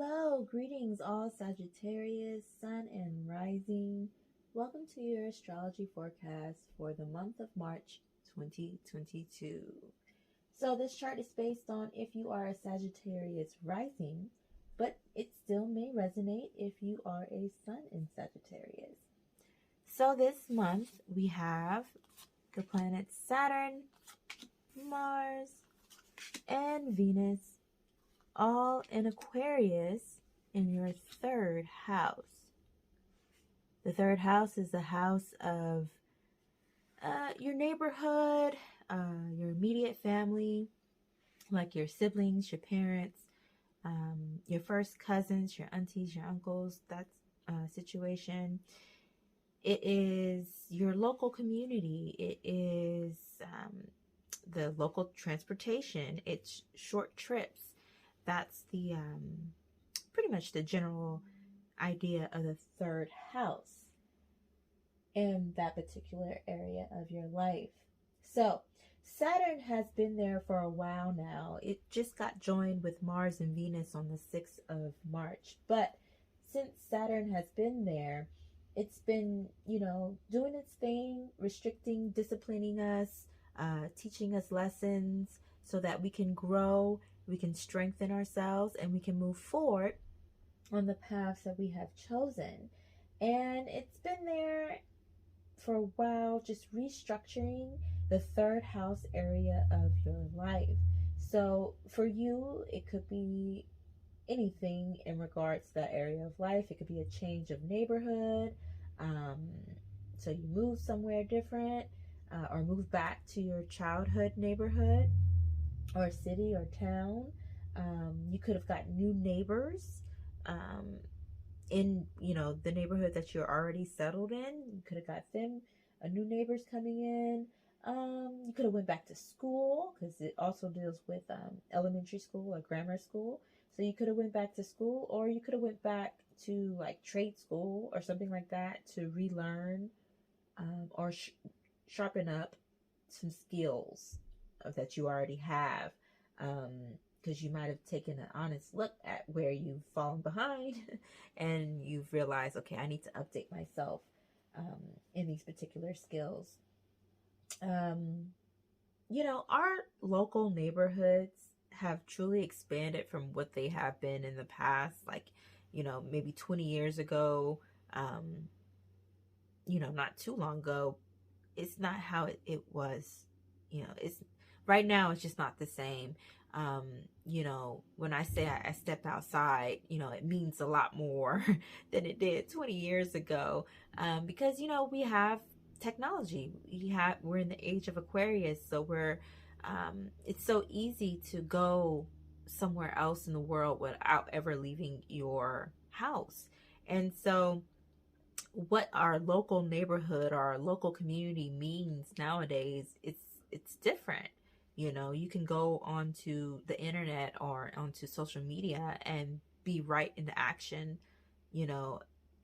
Hello, greetings all Sagittarius, Sun and Rising. Welcome to your astrology forecast for the month of March 2022. So this chart is based on if you are a Sagittarius rising, but it still may resonate if you are a Sun in Sagittarius. So this month we have the planets Saturn, Mars, and Venus all in Aquarius in your third house. The third house is the house of your neighborhood, your immediate family, like your siblings, your parents, your first cousins, your aunties, your uncles, that situation. It is your local community. It is the local transportation. It's short trips. That's the pretty much the general idea of the third house in that particular area of your life. So Saturn has been there for a while now. It just got joined with Mars and Venus on the 6th of March. But since Saturn has been there, it's been, doing its thing, restricting, disciplining us, teaching us lessons so that we can grow, we can strengthen ourselves, and we can move forward on the paths that we have chosen. And it's been there for a while, just restructuring the third house area of your life. So for you, it could be anything in regards to that area of life. It could be a change of neighborhood. So you move somewhere different, or move back to your childhood neighborhood or city or town. You could have got new neighbors in the neighborhood that you're already settled in. You could have got them new neighbors coming in. You could have went back to school, because it also deals with elementary school or grammar school. So you could have went back to school, or you could have went back to like trade school or something like that to relearn or sharpen up some skills that you already have, because you might have taken an honest look at where you've fallen behind and you've realized, okay, I need to update myself in these particular skills. Our local neighborhoods have truly expanded from what they have been in the past, like, maybe 20 years ago, not too long ago. It's not how it was. It's right now, it's just not the same. When I say I step outside, it means a lot more than it did 20 years ago, because we have technology. We're in the age of Aquarius, so it's so easy to go somewhere else in the world without ever leaving your house. And so what our local neighborhood or our local community means nowadays, it's different. You can go onto the internet or onto social media and be right into action, in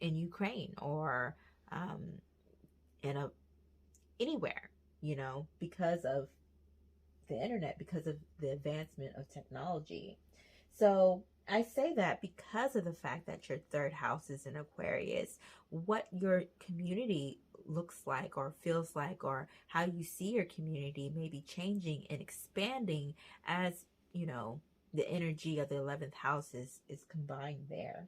Ukraine or anywhere, because of the internet, because of the advancement of technology. So I say that because of the fact that your third house is in Aquarius. What your community looks like or feels like, or how you see your community, may be changing and expanding as, the energy of the 11th house is combined there.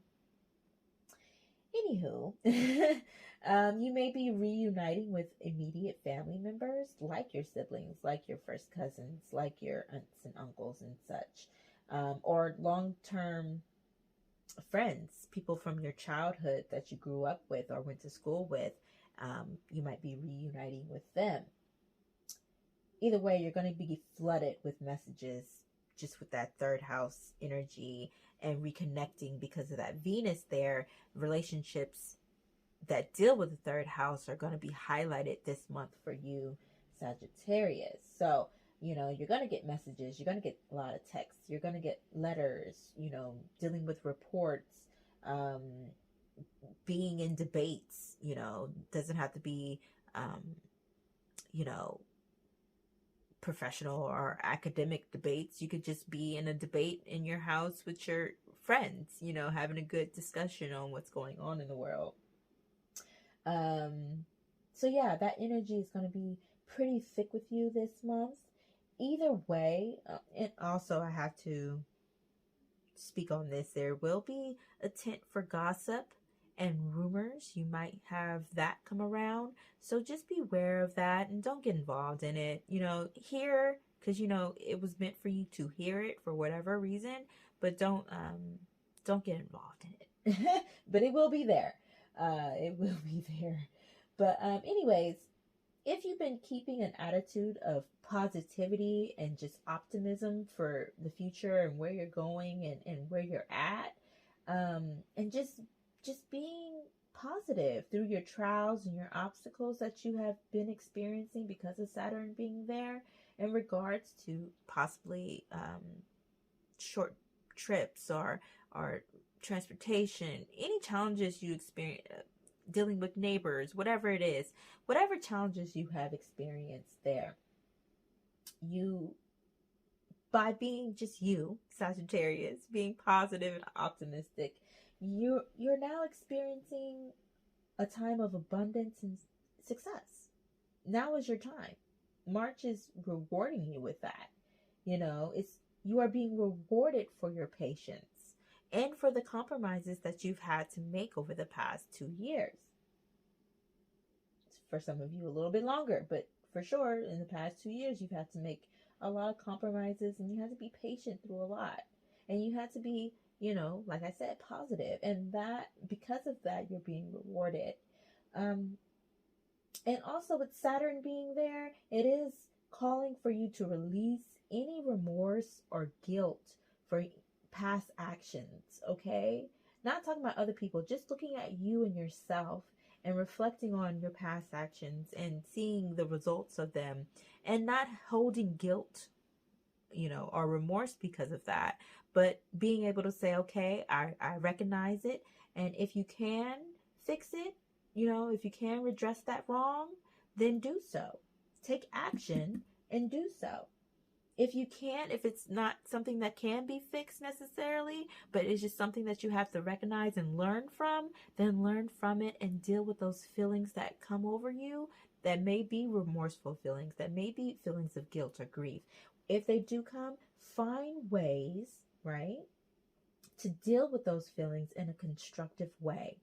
Anywho, you may be reuniting with immediate family members, like your siblings, like your first cousins, like your aunts and uncles and such. Or long-term friends, people from your childhood that you grew up with or went to school with. You might be reuniting with them. Either way, you're going to be flooded with messages just with that third house energy and reconnecting because of that Venus there. Relationships that deal with the third house are going to be highlighted this month for you, Sagittarius. So you're going to get messages. You're going to get a lot of texts. You're going to get letters, dealing with reports, being in debates, doesn't have to be, professional or academic debates. You could just be in a debate in your house with your friends, you know, having a good discussion on what's going on in the world. So yeah, that energy is going to be pretty thick with you this month. Either way, and also I have to speak on this. There will be a tent for gossip and rumors. You might have that come around. So just be aware of that and don't get involved in it. You know, hear, because you know it was meant for you to hear it for whatever reason, but don't get involved in it. But it will be there. It will be there. But anyways, if you've been keeping an attitude of positivity and just optimism for the future and where you're going and where you're at, and just being positive through your trials and your obstacles that you have been experiencing because of Saturn being there, in regards to possibly short trips or transportation, any challenges you experience, dealing with neighbors, whatever it is, whatever challenges you have experienced there, you, by being just you, Sagittarius, being positive and optimistic, you're now experiencing a time of abundance and success. Now is your time. March is rewarding you with that. You know, you are being rewarded for your patience and for the compromises that you've had to make over the past 2 years. For some of you, a little bit longer, but for sure, in the past 2 years, you've had to make a lot of compromises and you had to be patient through a lot. And you had to be, you know, like I said, positive. And that, because of that, you're being rewarded. And also with Saturn being there, it is calling for you to release any remorse or guilt for past actions, okay? Not talking about other people, just looking at you and yourself and reflecting on your past actions and seeing the results of them and not holding guilt, you know, or remorse because of that, but being able to say, okay, I recognize it. And if you can fix it, you know, if you can redress that wrong, then do so. Take action and do so. If you can't, if it's not something that can be fixed necessarily, but it's just something that you have to recognize and learn from, then learn from it and deal with those feelings that come over you that may be remorseful feelings, that may be feelings of guilt or grief. If they do come, find ways, right, to deal with those feelings in a constructive way.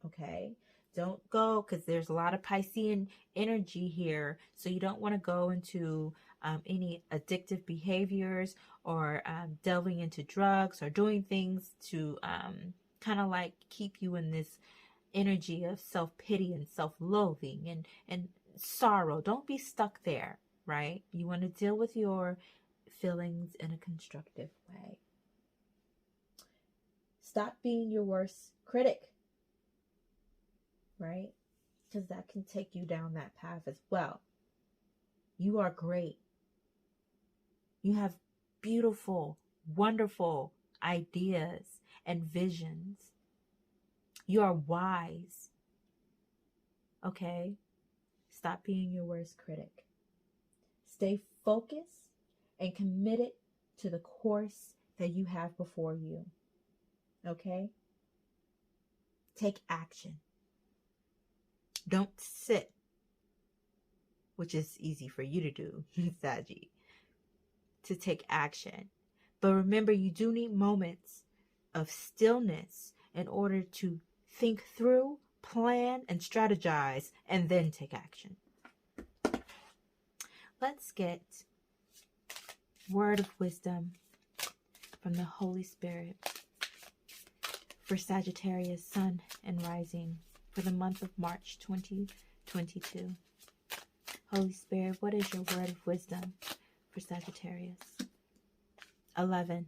Okay? Don't go, because there's a lot of Piscean energy here, so you don't want to go into any addictive behaviors or delving into drugs or doing things to kind of like keep you in this energy of self-pity and self-loathing and sorrow. Don't be stuck there, right? You want to deal with your feelings in a constructive way. Stop being your worst critic, right? Because that can take you down that path as well. You are great. You have beautiful, wonderful ideas and visions. You are wise. Okay? Stop being your worst critic. Stay focused and committed to the course that you have before you. Okay? Take action. Don't sit, which is easy for you to do, Saggy, to take action. But remember, you do need moments of stillness in order to think through, plan, and strategize, and then take action. Let's get word of wisdom from the Holy Spirit for Sagittarius, Sun, and Rising for the month of March 2022. Holy Spirit, what is your word of wisdom for Sagittarius? 11.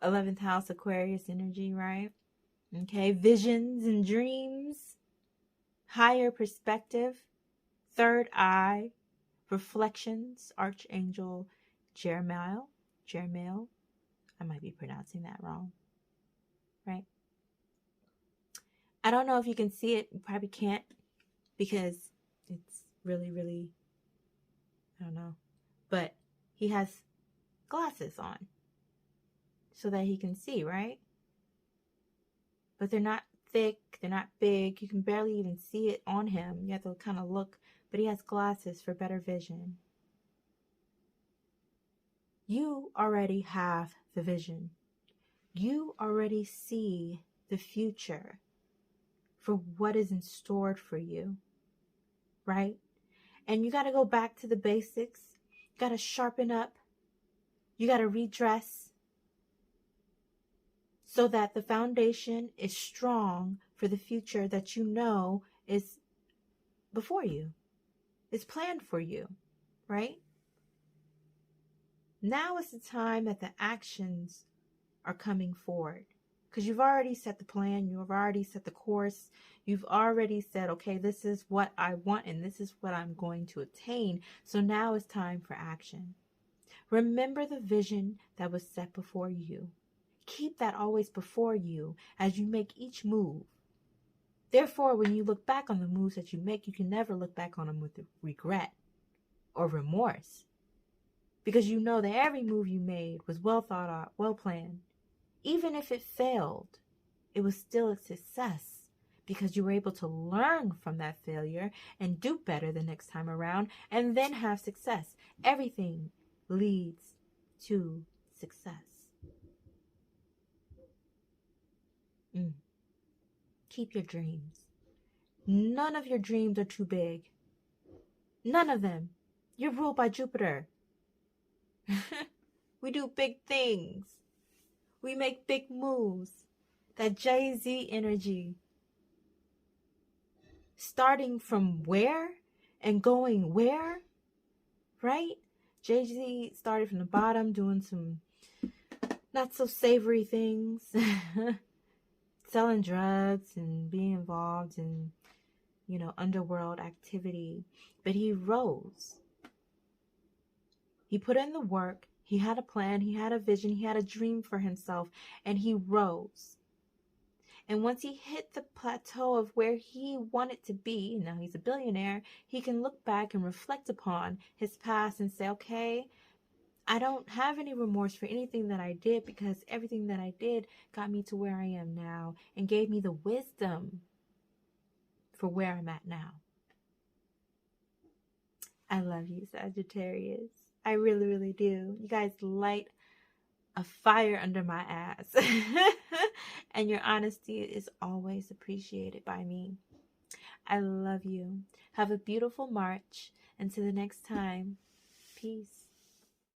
11th house, Aquarius energy, right? Okay, visions and dreams, higher perspective, third eye, reflections, Archangel Jeremiah. I might be pronouncing that wrong, right? I don't know if you can see it. You probably can't because it's really, really, I don't know. But he has glasses on. so that he can see, right? But they're not thick, they're not big. You can barely even see it on him. You have to kind of look, but he has glasses for better vision. You already have the vision. You already see the future for what is in store for you, right? And you got to go back to the basics. You got to sharpen up. You got to redress so that the foundation is strong for the future that you know is before you, is planned for you, right? Now is the time that the actions are coming forward, because you've already set the plan, you've already set the course, you've already said, okay, this is what I want and this is what I'm going to attain. So now it's time for action. Remember the vision that was set before you. Keep that always before you as you make each move. Therefore, when you look back on the moves that you make, you can never look back on them with regret or remorse, because you know that every move you made was well thought out, well planned. Even if it failed, it was still a success because you were able to learn from that failure and do better the next time around and then have success. Everything leads to success. Keep your dreams. None of your dreams are too big. None of them. You're ruled by Jupiter. We do big things. We make big moves. That Jay-Z energy. Starting from where and going where, right? Jay-Z started from the bottom doing some not so savory things. Selling drugs and being involved in, underworld activity. But he rose. He put in the work. He had a plan. He had a vision. He had a dream for himself. And he rose. And once he hit the plateau of where he wanted to be, now he's a billionaire, he can look back and reflect upon his past and say, okay, I don't have any remorse for anything that I did, because everything that I did got me to where I am now and gave me the wisdom for where I'm at now. I love you, Sagittarius. I really, really do. You guys light a fire under my ass. And your honesty is always appreciated by me. I love you. Have a beautiful March. Until the next time, peace.